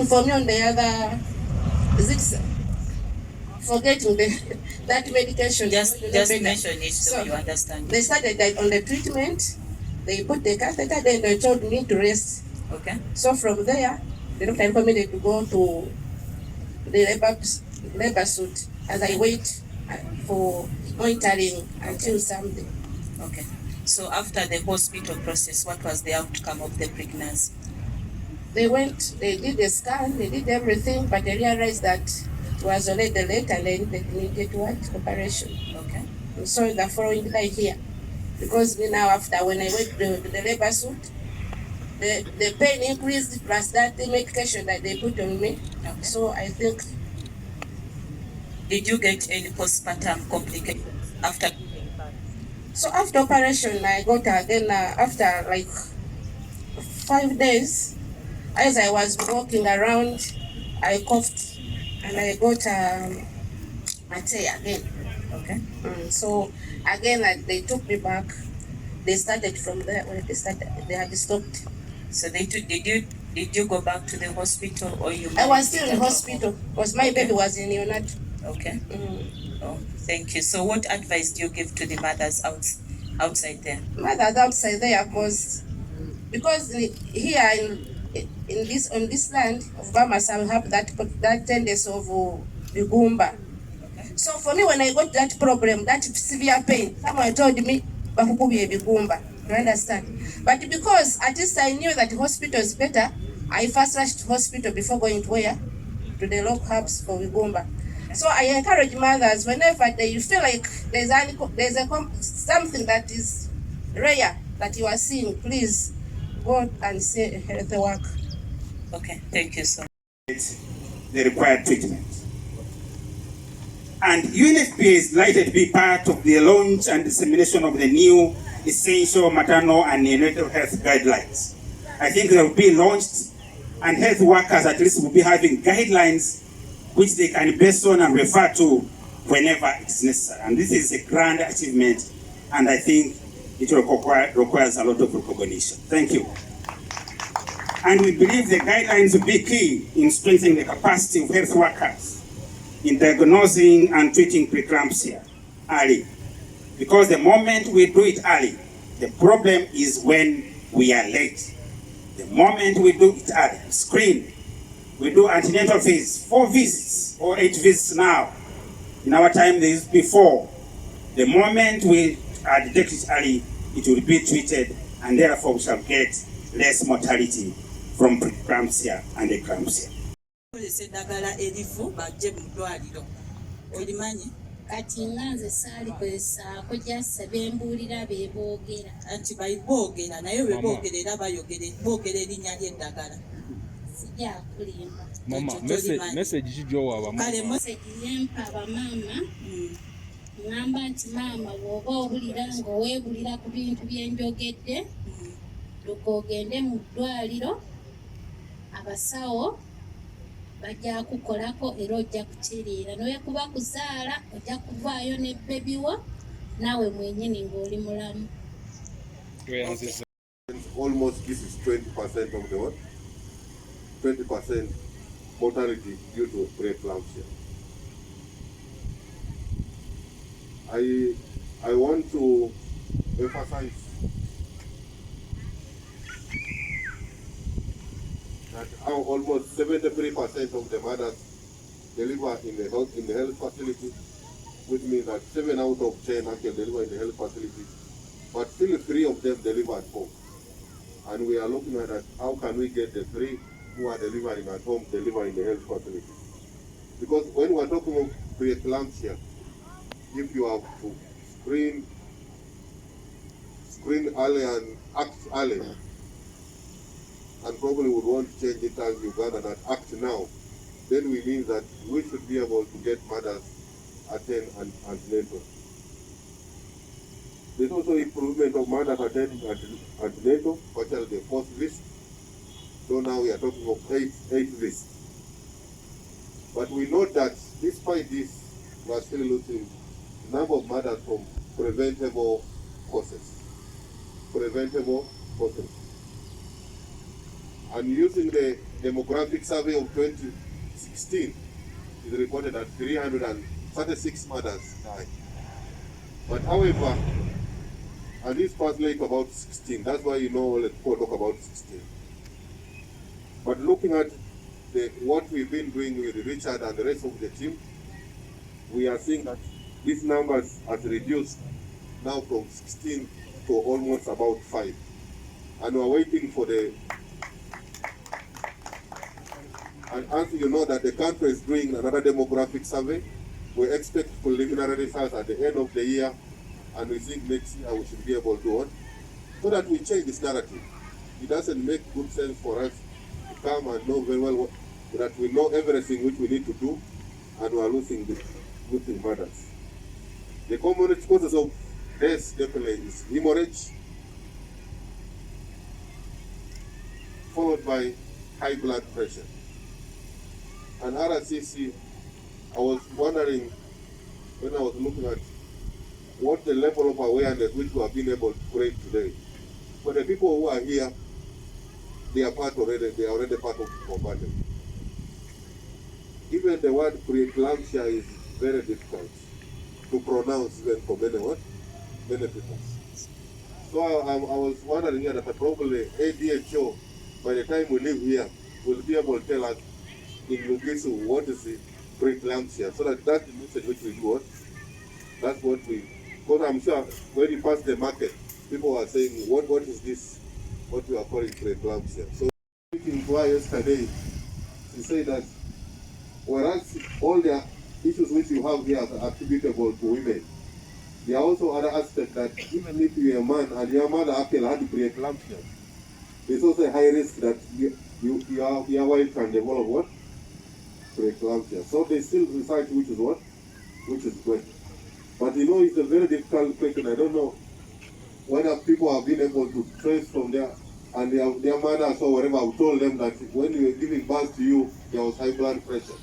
inform you on the other, is it forgetting that medication? Just mention it so you understand. They started that on the treatment, they put the catheter, then they told me to rest. Okay. So from there, the doctor recommended to go to the labor suit as I wait for monitoring until Sunday. Okay. So after the hospital process, what was the outcome of the pregnancy? They went, they did the scan, they did everything, but they realized that it was already late and they needed what? Operation. Okay. And so the following day here, because now after when I went to the labor suit, the pain increased plus that the medication that they put on me. Okay. So I think. Did you get any postpartum complications after? So after operation, I got again after like 5 days, as I was walking around, I coughed and I got a tear again. Okay. So again, they took me back. They started from there when they had stopped. So did you go back to the hospital or you? I was still in hospital because my baby was in neonatal. Okay. Oh, thank you. So what advice do you give to the mothers outside there? Mothers outside there, because here on this land of Bamas, I have that tendency of Uganda. Okay. So for me, when I got that problem, that severe pain, someone told me, Uganda. You understand? But because at least I knew that the hospital is better, I first rushed to hospital before going to where? To the local hubs for Uganda. So I encourage mothers, whenever you feel like there's something that is rare that you are seeing, please go and see health work. Okay, thank you so much. The required treatment. And UNFPA is delighted to be part of the launch and dissemination of the new essential maternal and neonatal health guidelines. I think they will be launched and health workers at least will be having guidelines which they can base on and refer to whenever it's necessary. And this is a grand achievement, and I think it requires a lot of recognition. Thank you. And we believe the guidelines will be key in strengthening the capacity of health workers in diagnosing and treating preeclampsia early. Because the moment we do it early, the problem is when we are late. The moment we do it early, screen, we do antenatal visits, 4 visits or 8 visits now. In our time, there is before. The moment we detect it early, it will be treated, and therefore we shall get less mortality from preeclampsia and eclampsia. Kati nganze saali kwesaako gyassa bembuulira beeboogera anti boogera naye bwe boogera era boogera erinnya ly'eddagala. Sijja kulimba mama message kijowa abamama kale message yempa abamama ngamba nti maama bw'oba owulira ng'oweebulira ku bintu bye njogedde leka ogende mu ddwaliro abasawo bajja kukolako era ojja kutereera n'oyekuba kuzaala ojja kuvaayo ne bebi wo naawe mwenyini ng'oli mulamu. Almost this is 20% of the what? 20% mortality due to preeclampsia. I want to emphasize that almost 73% of the mothers deliver in the health facility, which means that 7 out of 10 actually deliver in the health facility, but still 3 of them deliver at home. And we are looking at that, how can we get the 3 who are delivering at home deliver in the health facility? Because when we are talking of preeclampsia, if you have to screen early and act early, and probably would want to change it as Uganda that act now, then we mean that we should be able to get mothers attend antenatal. There's also improvement of mothers attending antenatal, particularly the 4th visit. So now we are talking of 8 visits. But we know that despite this, we are still losing the number of mothers from preventable causes. And using the demographic survey of 2016, it reported that 336 mothers died. But however, and this translates to about 16. That's why let's talk about 16. But looking at what we've been doing with Richard and the rest of the team, we are seeing that these numbers has reduced now from 16 to almost about 5. And we're waiting for and as you know that the country is doing another demographic survey, we expect preliminary results at the end of the year, and we think next year we should be able to on, so that we change this narrative. It doesn't make good sense for us to come and know very well that we know everything which we need to do, and we are losing mothers. The common causes of death definitely is hemorrhage, followed by high blood pressure. And RCC, I was wondering when I was looking at what the level of awareness which we have been able to create today. For the people who are here, they are already part of the combatant. Even the word preeclampsia is very difficult to pronounce even for many people. So I was wondering here that probably ADHO, by the time we leave here, will be able to tell us in Lugisu what is the preeclampsia, so that's the message which we do. That's what we, because I'm sure when you pass the market, people are saying, what is this, what we are calling preeclampsia. So speaking to her yesterday, she said that whereas all the issues which you have here are attributable to women, there are also other aspects that even if you're a man and your mother actually had preeclampsia, there's also a high risk that your wife can develop what? Preeclampsia. So they still research which is good. But it's a very difficult question. I don't know whether people have been able to trace from there, and their mothers or whatever have told them that when you were giving birth to you, there was high blood pressure.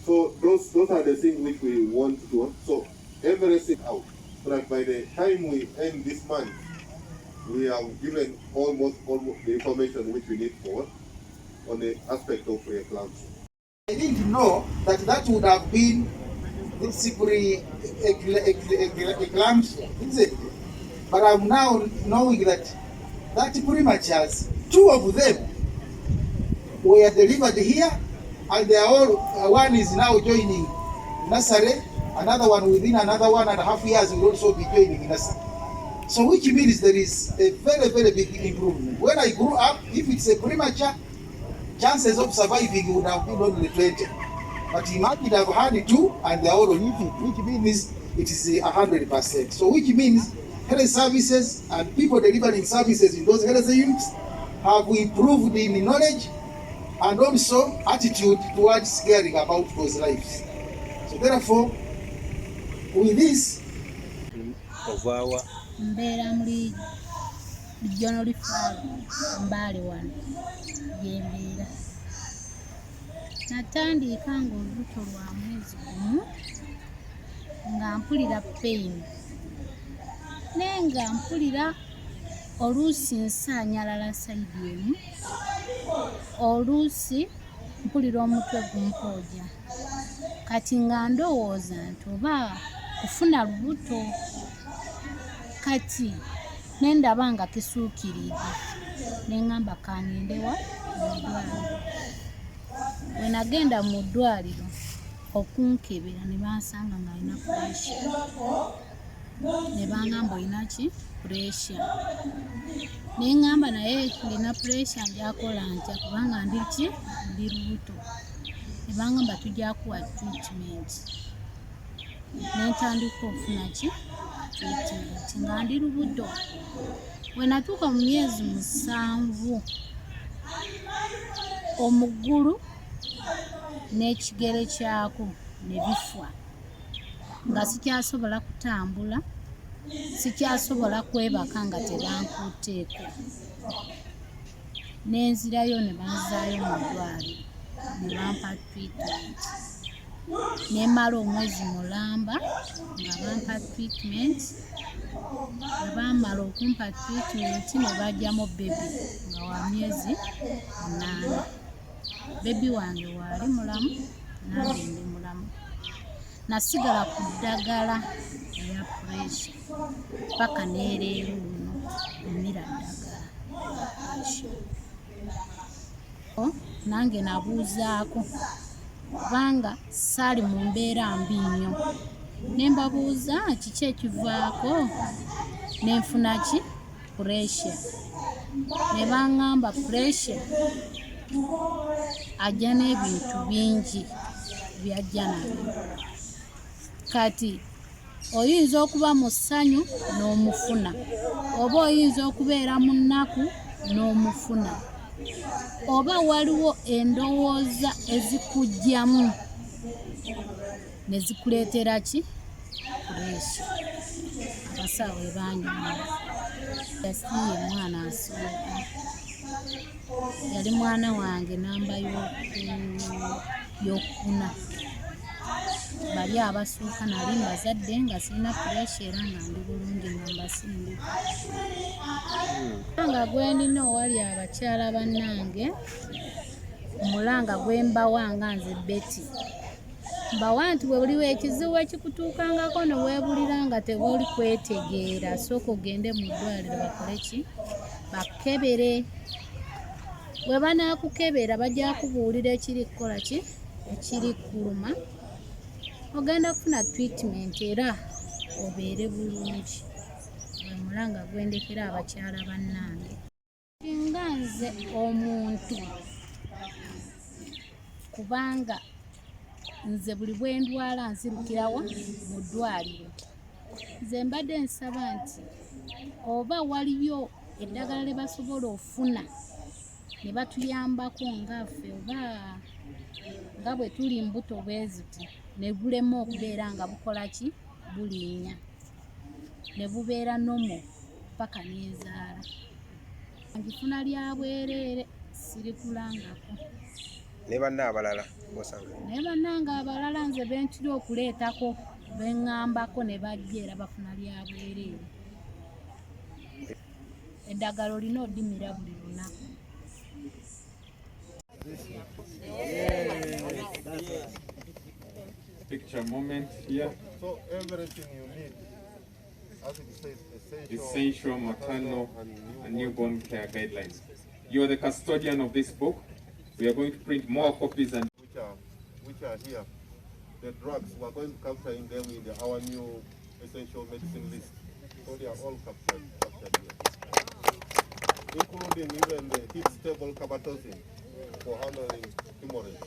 So those are the things which we want to do. So everything out, so that by the time we end this month, we have given almost the information which we need for on the aspect of preeclampsia. I didn't know that would have been this preeclampsia, isn't it? But I'm now knowing that prematures, 2 of them were delivered here, and they are all, one is now joining nursery, another one within another 1.5 years will also be joining nursery. So which means there is a very, very big improvement. When I grew up, if it's a premature, chances of surviving would have been only 20. But imagine I've had 2 and they're all living, which means it is 100%. So which means health services and people delivering services in those health units have improved in knowledge and also attitude towards caring about those lives. So therefore, with this, Mbale Regional Referral, Mbale wano gyembeera. Natandika ng'olubuto lwa mwezi gumu nga mpulira pain, naye nga mpulira oluusi nsaanyalala sayidi emu, oluusi mpulira omutwe gumpooja, kati nga ndowooza nti oba kufuna lubuto. Kati nendaba nga kisuukiridde, ne ngamba kangendewa mu ddwaliro. Bwe nagenda mu ddwaliro okunkebera ne bansanga nga alina pressure, ne bangamba olina ki? Pressure. Ne ngamba naye ndina pressure njakola ntya kubanga ndi ki? Ndi lubuto. Ne bangamba tujja kuwa treatment. Ne ntandika okufuna ki? Treatment nga ndi lubuto. Bwe natuuka mu myezi 7, omugulu n'ekigere kyako ne bifa, nga sikyasobola kutambula, sikyasobola kwebaka nga tebankuuteeko. Ne nzirayo ne banzaayo mu ddwaliro ne bampa treatment. ne mala omwezi mulamba nga bampa treatment. Bwe baamala okumpa treatment ne bajjamu bebi nga wa myezi 8. Bebi wange waali mulamu, nange ndi mulamu. Nasigala ku ddagala eya pressure paka neereero luno mmira ddagala. Nange nabuuzaako kubanga saali mu mbeera mbi nnyo. Ne mbabuuza kiki ekivaako, ne nfuna ki? Pressure. Ne baŋŋamba pressure ajja n'ebintu bingi byajja nabyo. Kati oyinza okuba mu ssanyu n'omufuna, oba oyinza okubeera mu nnaku n'omufuna, oba waliwo endowooza ezikujjamu ne zikuleetera ki? Pressure. Abasawo baanyuma. Yasiye mwana asooka. Yali mwana wange namba y'okuna. Bali abasooka nali mbazadde nga sirina pressure era nga ndi bulungi nga mbasindika. Nga gwe ndina owali abakyala bannange, omulanga gwe mbawanga nze Betty. Mbawa nti bwe buliwo ekizibu ekikutuukangako ne weebulira nga tebuli kwetegeera, sooka ogende mu ddwaliro bakole ki? Bakebere. Bwe banaakukebera bajja kubuulira ekiri kukola ki? Ekiri kuluma. Ogenda kufuna treatment era obeere bulungi. Gwe mulanga gwe ndekera abakyala bannange. Nga nze omuntu, kubanga nze buli bwe ndwala nzirukirawa? Mu ddwaliro. Nze mbadde nsaba nti oba waliyo eddagala lye basobola ofuna ne batuyambako ngaffe, oba nga bwe tuli mbuto bwe ziti, ne bulema okubeera nga bukola ki? Bulinnya. Ne bubeera nomo paka n'enzaala. Ngifuna lya bwereere, sirikulangako. Ne banna abalala bosanga? Ne bannange abalala nze bentira okuleetako beŋŋambako ne bajja era bafuna lya bwereere. Eddagala olina oddimira buli lunaku. Picture moment here. So everything you need, as it says, Essential maternal and newborn care guidelines. You are the custodian of this book. We are going to print more copies and which are here. The drugs, we are going to capture in them in our new essential medicine list. So they are all captured here. Including even the heat stable carbatoxin for handling hemorrhage.